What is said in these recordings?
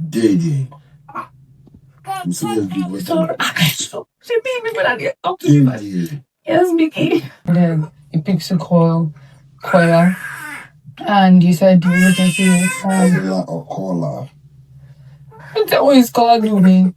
Dede. I'm sorry. Yes, Mickey. Then he picks a Kola, and you said you were going to Isabella or Kola. It's always Kola me.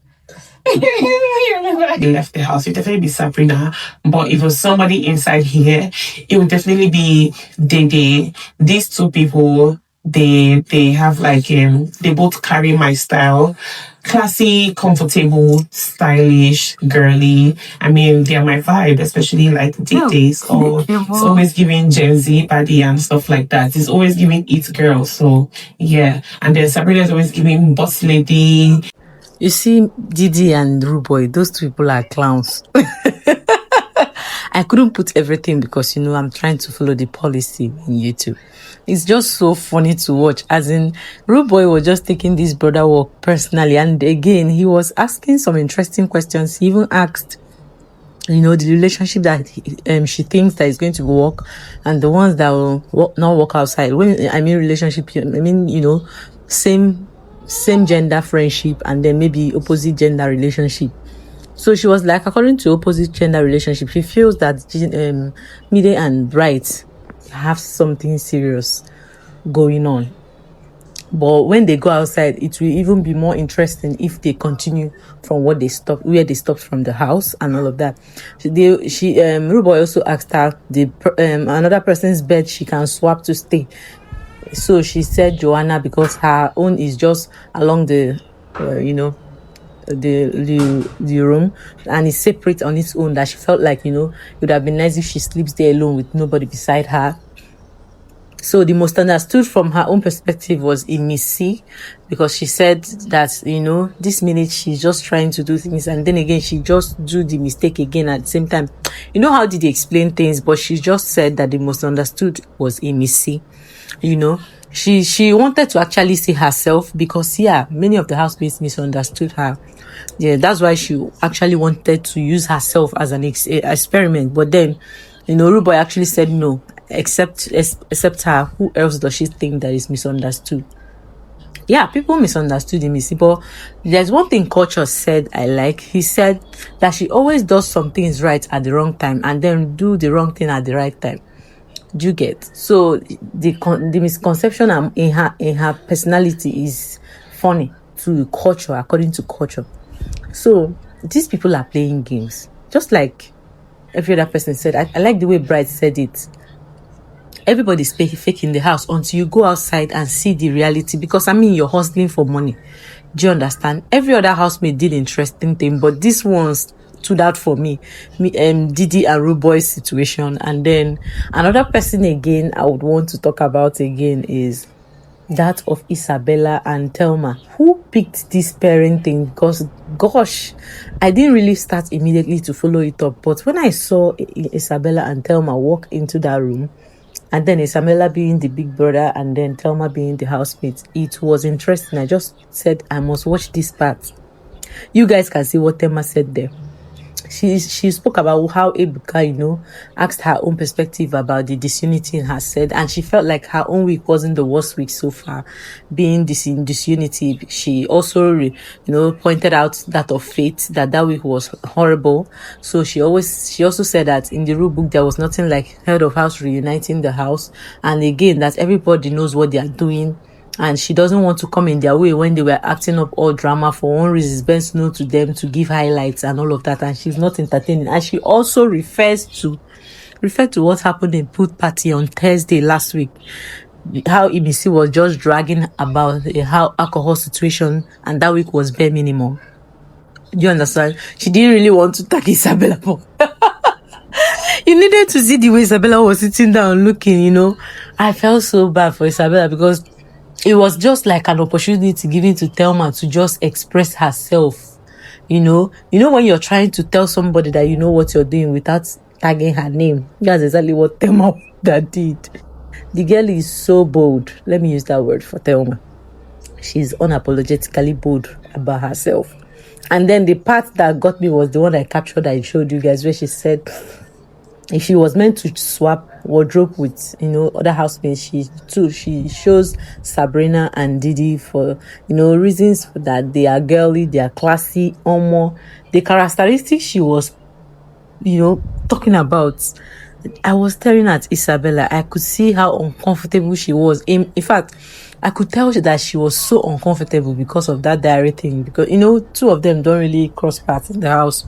They left the house, it would definitely be Sabrina. But if it was somebody inside here, it would definitely be Dede. These two people, they have like they both carry my style. Classy, comfortable, stylish, girly. I mean, they're my vibe, especially like Dede's. Or it's always giving Gen Z body and stuff like that. It's always giving it girl. So yeah. And then Sabrina is always giving boss lady. You see, Dede and Rooboy, those two people are clowns. I couldn't put everything because, I'm trying to follow the policy in YouTube. It's just so funny to watch. As in, Rooboy was just taking this brother work personally. And again, he was asking some interesting questions. He even asked, the relationship that she thinks that is going to work and the ones that will not work outside. When I mean relationship, I mean, same gender friendship and then maybe opposite gender relationship. So she was like, according to opposite gender relationship, she feels that Mide and Bright have something serious going on. But when they go outside, it will even be more interesting if they continue from where they stopped from the house and all of that. Rooboy also asked her another person's bed she can swap to stay. So she said Joanna because her own is just along the the room and it's separate on its own, that she felt like it would have been nice if she sleeps there alone with nobody beside her. So the most understood from her own perspective was Missy, because she said that this minute she's just trying to do things and then again she just do the mistake again at the same time. How did they explain things? But she just said that the most understood was Missy. She wanted to actually see herself because many of the housemates misunderstood her. Yeah, that's why she actually wanted to use herself as an experiment. But then, Rooboy actually said no, except her. Who else does she think that is misunderstood? Yeah, people misunderstood Missy, but there's one thing Culture said I like. He said that she always does some things right at the wrong time and then do the wrong thing at the right time. Do you get? So the misconception in her personality is funny to Culture, according to Culture. So these people are playing games, just like every other person said. I like the way Bright said it. Everybody's fake in the house until you go outside and see the reality, because you're hustling for money. Do you understand? Every other housemate did interesting thing, but this one stood out for me. Dede and Rooboy's situation. And then another person again I would want to talk about again is that of Isabella and Thelma. Who picked this parent thing? Because gosh, I didn't really start immediately to follow it up, but when I saw Isabella and Thelma walk into that room, and then Isabella being the big brother and then Thelma being the housemate, it was interesting. I just said I must watch this part. You guys can see what Thelma said there. She spoke about how Ebuka, asked her own perspective about the disunity in her said, and she felt like her own week wasn't the worst week so far, being this in disunity. She also, pointed out that of Faith, that week was horrible. So she also said that in the rule book there was nothing like head of house reuniting the house, and again that everybody knows what they are doing. And she doesn't want to come in their way when they were acting up all drama for one reason. It's best known to them to give highlights and all of that. And she's not entertaining. And she also referred to what happened in Pool Party on Thursday last week. How Missy was just dragging about how alcohol situation, and that week was bare minimum. Do you understand? She didn't really want to tag Isabella. You needed to see the way Isabella was sitting down looking, I felt so bad for Isabella because it was just like an opportunity given to Thelma to just express herself. When you're trying to tell somebody that you know what you're doing without tagging her name. That's exactly what Thelma did. The girl is so bold. Let me use that word for Thelma. She's unapologetically bold about herself. And then the part that got me was the one I captured, I showed you guys, where she said if she was meant to swap wardrobe with other housemates, she shows Sabrina and Dede for reasons that they are girly, they are classy. The characteristics she was talking about, I was staring at Isabella. I could see how uncomfortable she was. In fact, I could tell that she was so uncomfortable because of that diary thing. Because, two of them don't really cross paths in the house.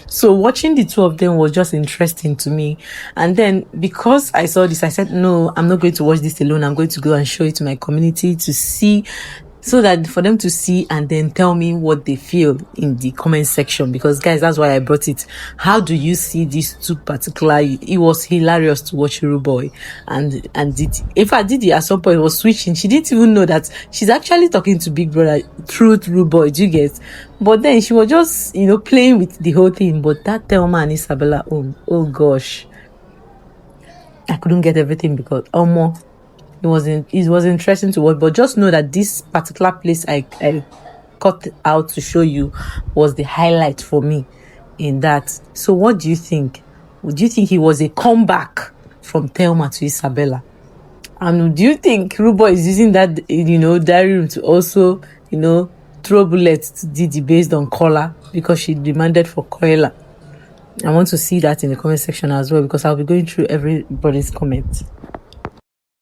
So watching the two of them was just interesting to me. And then because I saw this, I said, no, I'm not going to watch this alone. I'm going to go and show it to my community to see, so that for them to see and then tell me what they feel in the comment section. Because guys, that's why I brought it. How do you see these two particular? It was hilarious to watch Rooboy and Dede. In fact, Dede at some point was switching. She didn't even know that she's actually talking to Big Brother through Rooboy. Do you get? But then she was just playing with the whole thing. But that Thelma and Isabella, oh gosh, I couldn't get everything because it was interesting to watch. But just know that this particular place I cut out to show you was the highlight for me in that. So what do you think? Do you think it was a comeback from Thelma to Isabella? And do you think Rooboy is using that diary room to also throw bullets to Dede based on Kola because she demanded for Kola? I want to see that in the comment section as well, because I'll be going through everybody's comments.